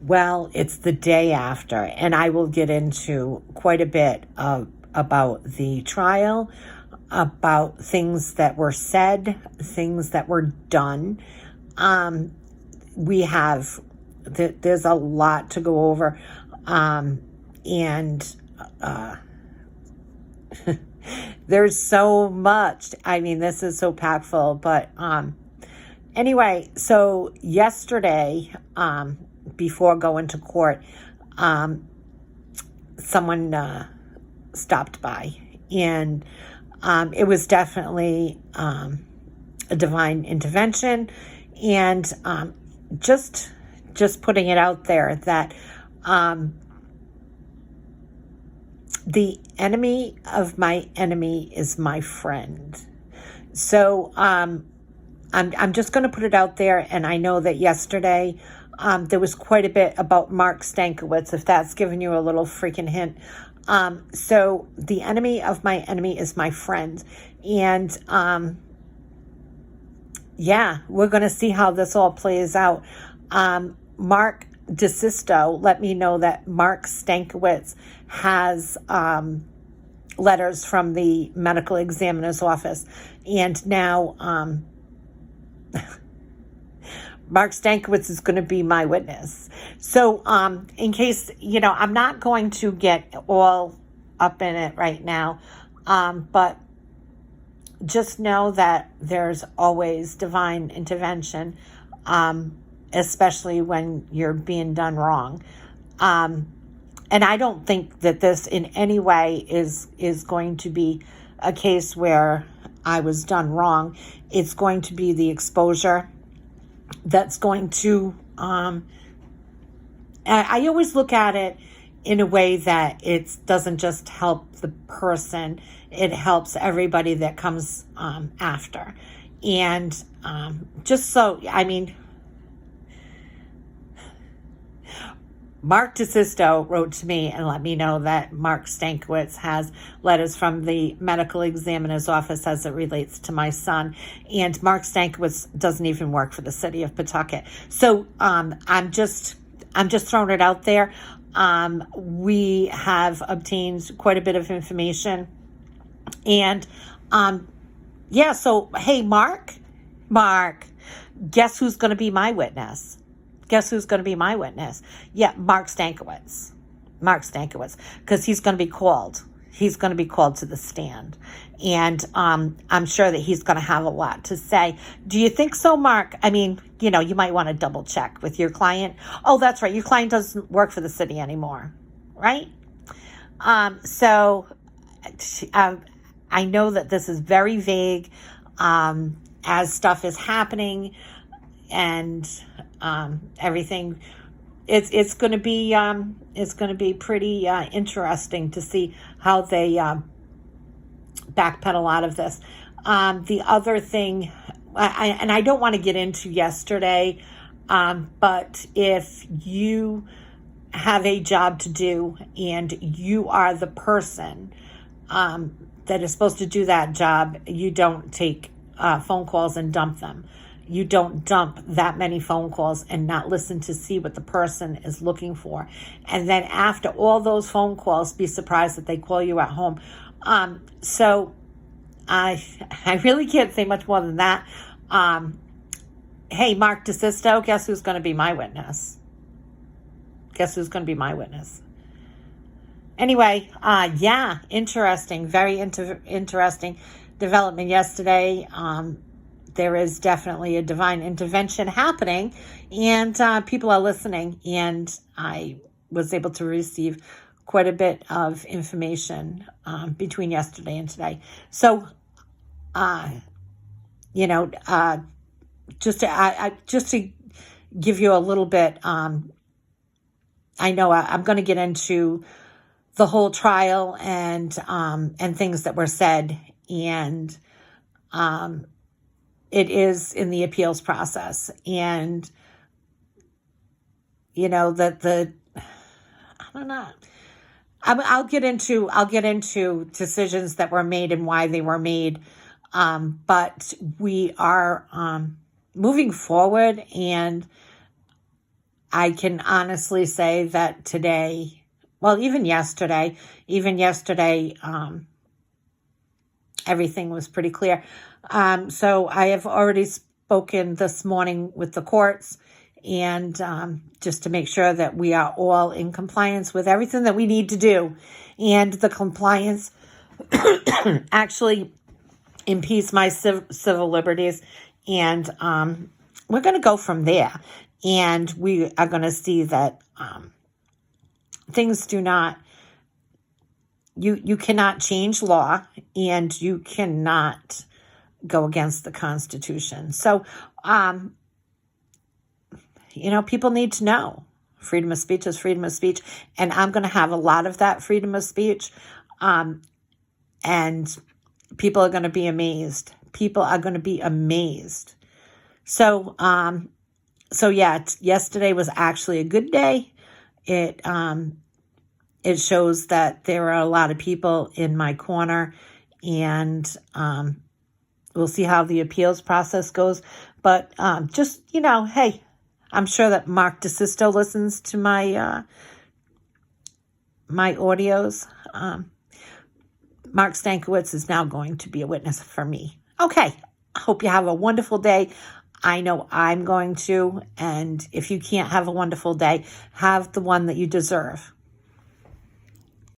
Well, it's the day after, and I will get into quite a bit about the trial, about things that were said, things that were done. Um, we have, there's a lot to go over. And there's so much. I mean, this is so packful, but anyway, so yesterday, before going to court, someone stopped by, and it was definitely a divine intervention, and just putting it out there that the enemy of my enemy is my friend. So I'm just going to put it out there, and I know that yesterday there was quite a bit about Mark Stankiewicz, if that's giving you a little freaking hint. So the enemy of my enemy is my friend. And yeah, we're going to see how this all plays out. Mark DeSisto let me know that Mark Stankiewicz has letters from the medical examiner's office. And now Mark Stankiewicz is going to be my witness. So in case, I'm not going to get all up in it right now, but just know that there's always divine intervention, especially when you're being done wrong. And I don't think that this in any way is going to be a case where I was done wrong. It's going to be the exposure that's going to, I always look at it in a way that it doesn't just help the person, it helps everybody that comes after. And just so, Mark DeSisto wrote to me and let me know that Mark Stankiewicz has letters from the medical examiner's office as it relates to my son. And Mark Stankiewicz doesn't even work for the city of Pawtucket. So I'm just throwing it out there. We have obtained quite a bit of information. And yeah, so hey, Mark, guess who's going to be my witness? Guess who's going to be my witness? Yeah, Mark Stankiewicz, because he's going to be called. He's going to be called to the stand. And I'm sure that he's going to have a lot to say. Do you think so, Mark? You might want to double check with your client. Oh, that's right. Your client doesn't work for the city anymore, right? So I know that this is very vague as stuff is happening and everything. It's going to be pretty interesting to see how they backpedal out of this. The other thing, I don't want to get into yesterday, but if you have a job to do and you are the person that is supposed to do that job, you don't take phone calls and dump them. You don't dump that many phone calls and not listen to see what the person is looking for. And then after all those phone calls, be surprised that they call you at home. So I really can't say much more than that. Hey, Mark DeSisto, guess who's going to be my witness? Anyway, yeah, interesting, very interesting development yesterday. There is definitely a divine intervention happening, and people are listening, and I was able to receive quite a bit of information between yesterday and today. So, just to give you a little bit, I know I'm going to get into the whole trial and things that were said, and it is in the appeals process, and that I don't know. I'll get into decisions that were made and why they were made, but we are moving forward, and I can honestly say that today, well, even yesterday, everything was pretty clear. So I have already spoken this morning with the courts, and just to make sure that we are all in compliance with everything that we need to do. And the compliance actually impedes my civil liberties. And we're going to go from there. And we are going to see that things do not, you cannot change law, and you cannot go against the Constitution. So, people need to know freedom of speech is freedom of speech. And I'm going to have a lot of that freedom of speech. And people are going to be amazed. People are going to be amazed. So, yeah, yesterday was actually a good day. It shows that there are a lot of people in my corner, and we'll see how the appeals process goes. But just, hey, I'm sure that Mark DeSisto listens to my my audios. Mark Stankiewicz is now going to be a witness for me. Okay, I hope you have a wonderful day. I know I'm going to, and if you can't have a wonderful day, have the one that you deserve.